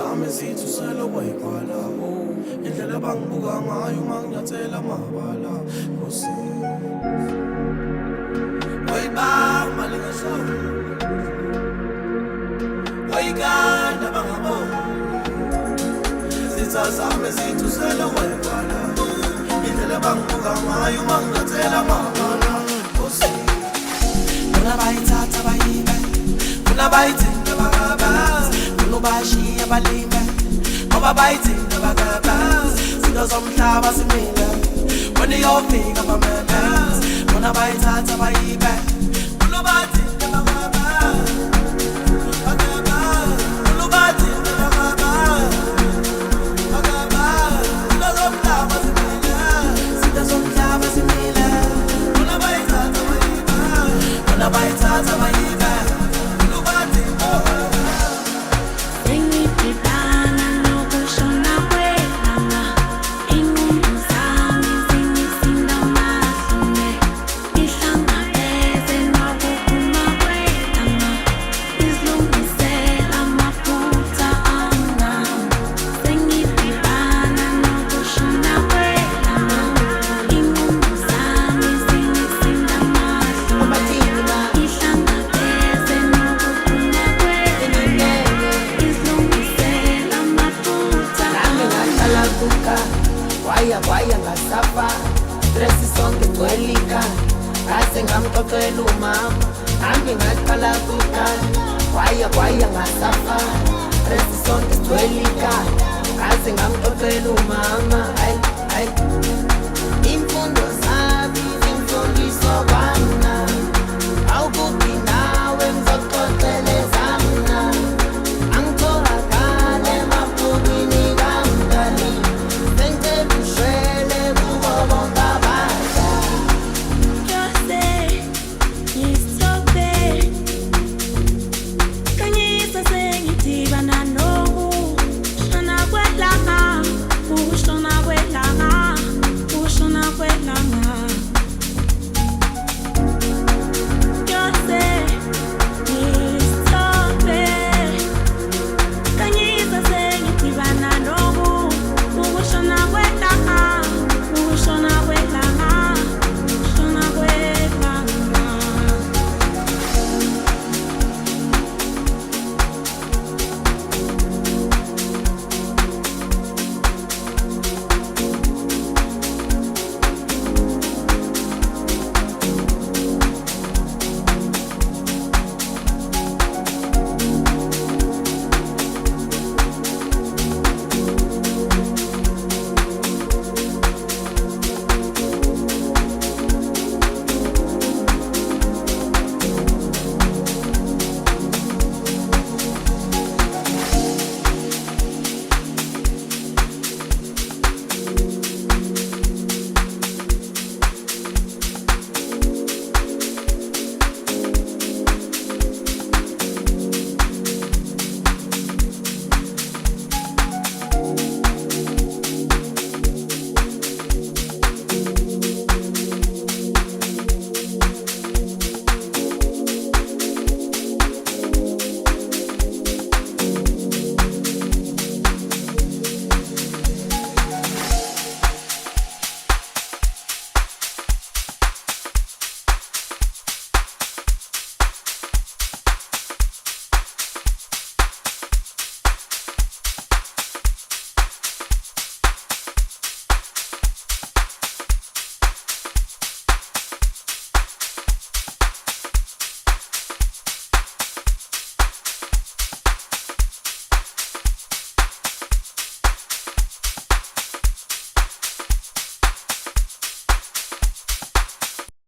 zami zithi uselo kwayibhala indlela bangibuka ngayo manginyathela amabala Nkosi wayibamba lingashawo wayiganda bangabona zitha zami zithi uselo kwayibhala indlela bangibuka ngayo manginyathela amabala Nkosi Kuna bayithatha bayibe Kuna bayithinta bakabazi Kuna bashiya balime Ngoba bayithinta bakabazi Zinto zomhlaba simile Wena iyofika bamemezi Kuna bayithatha bayibe Kuna bayithinta bakabazi Bakabazi Kuna bayithinta bakabazi Bakabazi Zinto zomhlaba simile Zinto zomhlaba simile Kuna bayithatha bayibe Kuna bayithatha bayibe Waya ngasafa Dresi sonke gwelika Kase ngamxoxela umama Nami ngaqala kuka Waya ngasafa Dresi sonke gwelika Kase ngamxoxela umama Ay